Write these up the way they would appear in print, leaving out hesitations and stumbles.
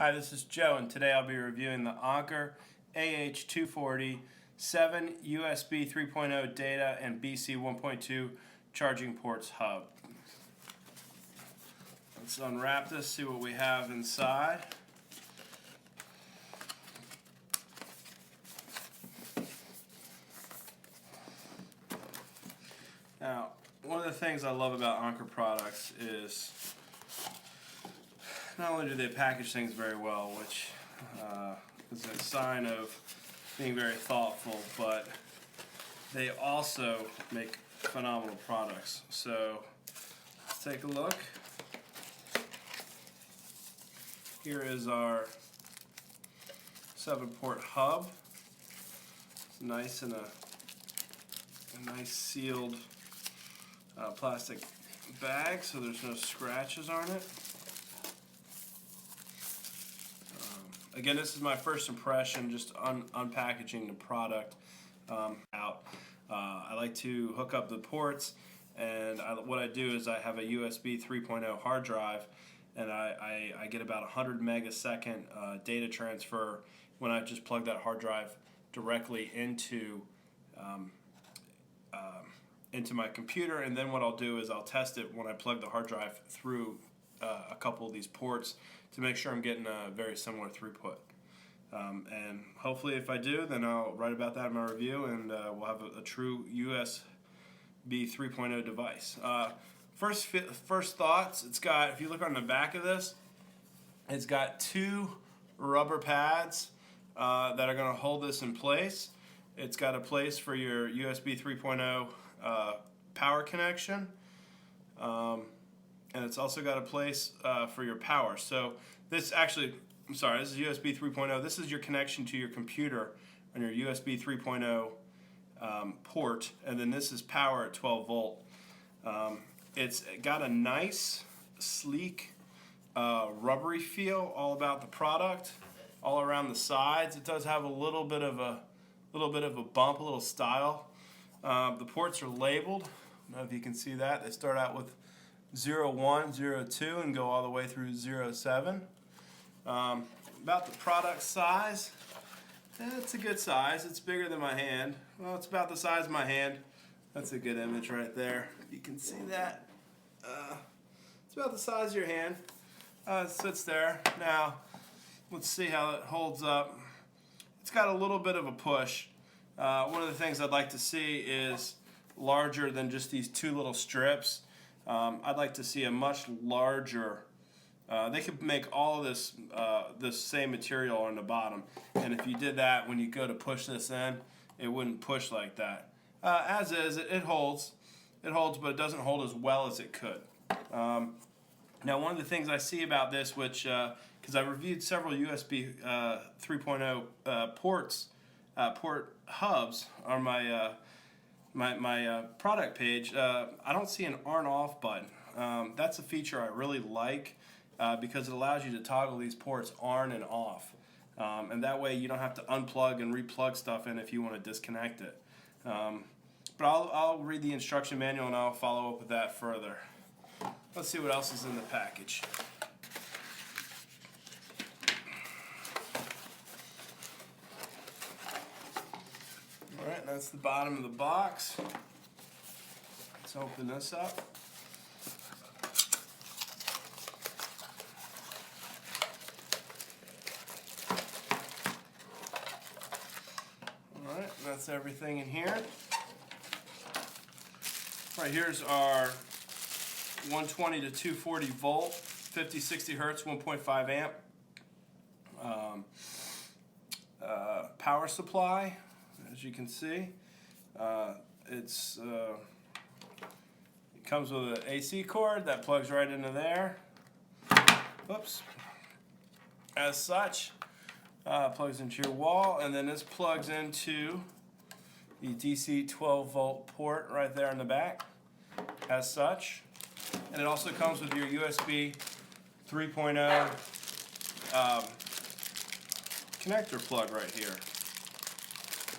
Hi, this is Joe, and today I'll be reviewing the Anker AH240 7 USB 3.0 data and BC 1.2 charging ports hub. Let's unwrap this, see what we have inside. Now, one of the things I love about Anker products is not only do they package things very well, which is a sign of being very thoughtful, but they also make phenomenal products. So let's take a look. Here is our 7-port hub. It's nice in a nice sealed plastic bag, so there's no scratches on it. Again, this is my first impression, just unpackaging the product out. I like to hook up the ports, and what I do is I have a USB 3.0 hard drive, and I get about 100 megasecond data transfer when I just plug that hard drive directly into my computer. And then what I'll do is I'll test it when I plug the hard drive through a couple of these ports to make sure I'm getting a very similar throughput. And hopefully if I do, then I'll write about that in my review, and we'll have a true USB 3.0 device. First thoughts, it's got, if you look on the back of this, it's got 2 rubber pads that are going to hold this in place. It's got a place for your USB 3.0 power connection. And it's also got a place for your power. So this actually, this is USB 3.0. This is your connection to your computer on your USB 3.0 port, and then this is power at 12 volt. It's got a nice, sleek, rubbery feel all about the product, all around the sides. It does have a little bit of a bump, a little style. The ports are labeled. I don't know if you can see that. They start out with 01, 02, and go all the way through 07. About the product size, it's a good size. It's bigger than my hand. Well, it's about the size of my hand. That's a good image right there. You can see that. It's about the size of your hand. It sits there. Now, let's see how it holds up. It's got a little bit of a push. One of the things I'd like to see is larger than just these 2 little strips. I'd like to see a much larger. They could make all of this same material on the bottom, and if you did that when you go to push this in, it wouldn't push like that. As is, it holds, but it doesn't hold as well as it could. Now, one of the things I see about this, which because I reviewed several USB 3.0 port hubs on my product page, I don't see an on-off button. That's a feature I really like because it allows you to toggle these ports on and off. And that way you don't have to unplug and replug stuff in if you want to disconnect it. But I'll read the instruction manual and I'll follow up with that further. Let's see what else is in the package. Alright, that's the bottom of the box. Let's open this up. Alright, that's everything in here. Alright, here's our 120 to 240 volt, 50-60 hertz, 1.5 amp power supply. As you can see, it comes with an AC cord that plugs right into there. Whoops. As such, plugs into your wall, and then this plugs into the DC 12 volt port right there in the back. As such, and it also comes with your USB 3.0 connector plug right here.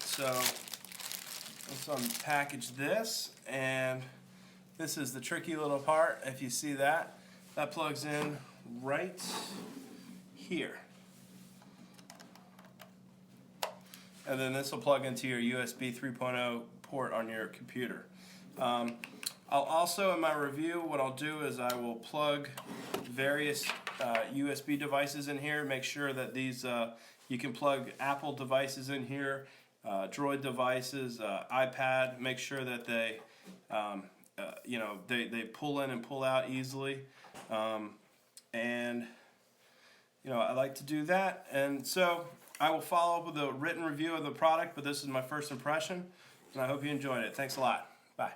So let's unpackage this, and this is the tricky little part. If you see that, that plugs in right here. and then this will plug into your USB 3.0 port on your computer. I'll also, in my review, what I'll do is I will plug various USB devices in here. Make sure that these, you can plug Apple devices in here, Droid devices, iPad. Make sure that they, they pull in and pull out easily. And I like to do that. And so I will follow up with a written review of the product, but this is my first impression, and I hope you enjoyed it. Thanks a lot. Bye.